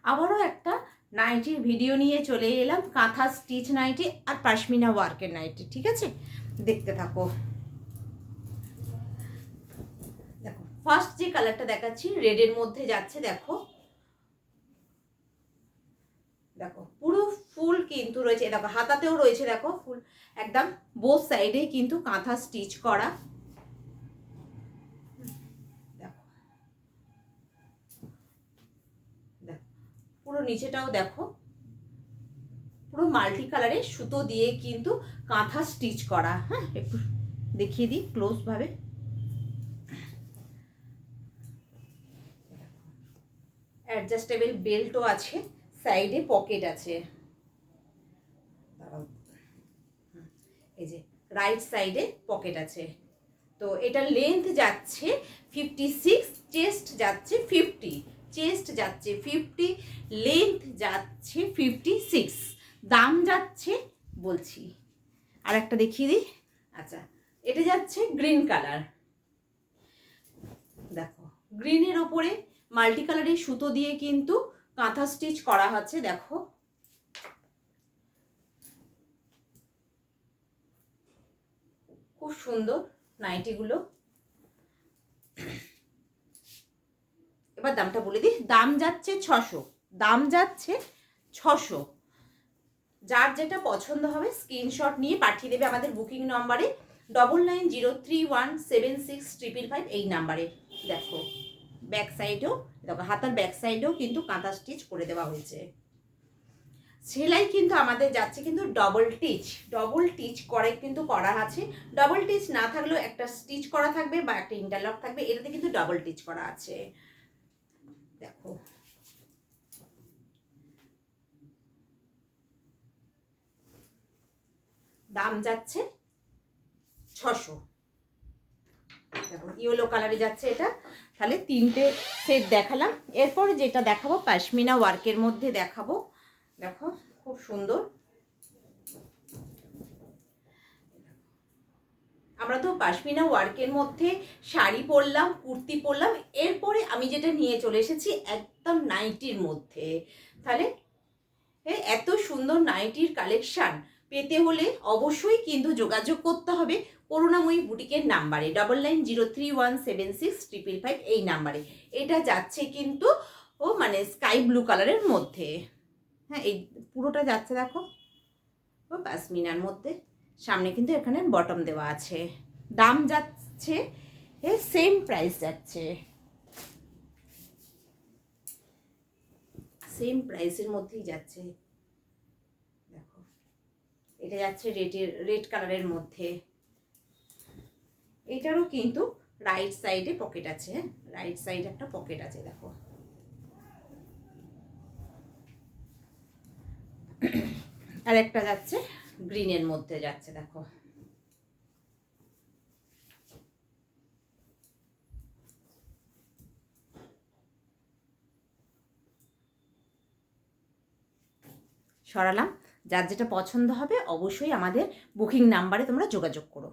আবারও একটা নাইটির ভিডিও নিয়ে চলে এলাম, কাঁথা স্টিচ নাইটি আর পাশমিনা ওয়ার্কের নাইটি। ঠিক আছে, দেখতে থাকো। দেখো ফার্স্ট যে কালারটা দেখাচ্ছি রেডের মধ্যে যাচ্ছে। দেখো দেখো পুরো ফুল কিন্তু রয়েছে, দেখো হাতাতেও রয়েছে, দেখো ফুল একদম বোথ সাইডে কিন্তু কাঁথা স্টিচ করা। দেখো দেখো পুরো নিচেটাও দেখো পুরো মাল্টি কালারের সুতো দিয়ে কিন্তু কাঁথা স্টিচ করা। হ্যাঁ, একটু দেখিয়ে দিই ক্লোজ ভাবে। অ্যাডজাস্টেবল বেল্টও আছে, সাইডে পকেট আছে। এই যে রাইট সাইডে পকেট আছে। তো এটার লেন্থ যাচ্ছে 56, চেস্ট যাচ্ছে 50, চেস্ট যাচ্ছে 50, লেন্থ যাচ্ছে 56, দাম যাচ্ছে বলছি আর একটা দেখিয়ে দিই। আচ্ছা, এটা যাচ্ছে গ্রিন কালার। দেখো গ্রিনের ওপরে মাল্টি কালারের সুতো দিয়ে কিন্তু কাঁথা স্টিচ করা হচ্ছে। দেখো খুব সুন্দর নাইটিগুলো। এবার দামটা বলে দিই, দাম যাচ্ছে 600, দাম যাচ্ছে 600। যার যেটা পছন্দ হবে স্ক্রিনশট নিয়ে পাঠিয়ে দেবে আমাদের বুকিং নম্বরে 9903176555 এই নাম্বারে। দেখো ব্যাক সাইডেও, দেখো হাতার ব্যাক সাইডেও কিন্তু কাঁথা স্টিচ করে দেওয়া হয়েছে। সেলাই কিন্তু আমাদের যাচ্ছে কিন্তু ডবল টিচ করে কিন্তু করা আছে। ডবল টিচ না থাকলেও একটা স্টিচ করা থাকবে বা একটা ইন্টারলক থাকবে, এটাতে কিন্তু ডবল টিচ করা আছে। দেখো দাম যাচ্ছে 600। দেখো ইয়েলো কালারে যাচ্ছে এটা। তাহলে 3টে সেট দেখালাম। এরপরে যেটা দেখাবো পাশমিনা ওয়ার্কের মধ্যে দেখাবো। দেখো খুব সুন্দর। আমরা তো পাশমিনা ওয়ার্কের মধ্যে শাড়ি পরলাম, কুর্তি পরলাম, এরপরে আমি যেটা নিয়ে চলে এসেছি একদম নাইটির মধ্যে। তাহলে এত সুন্দর নাইটির কালেকশান পেতে হলে অবশ্যই কিন্তু যোগাযোগ করতে হবে করুণাময়ী বুটিকের নাম্বারে 9903176555 এই নাম্বারে। এটা যাচ্ছে কিন্তু মানে স্কাই ব্লু কালারের মধ্যে। হ্যাঁ, এই পুরোটা যাচ্ছে দেখো ও পাশমিনার মধ্যে। সামনে কিন্তু এখানে বটম দেওয়া আছে। দাম যাচ্ছে সেম প্রাইস যাচ্ছে, সেম প্রাইসের মধ্যেই যাচ্ছে। দেখো এটা যাচ্ছে রেড কালারের মধ্যে। এটারও কিন্তু রাইট সাইডে পকেট আছে, রাইট সাইডে একটা পকেট আছে। দেখো আর একটা যাচ্ছে গ্রিনের মধ্যে যাচ্ছে। দেখো সরালাম। যার যেটা পছন্দ হবে অবশ্যই আমাদের বুকিং নাম্বারে তোমরা যোগাযোগ করো।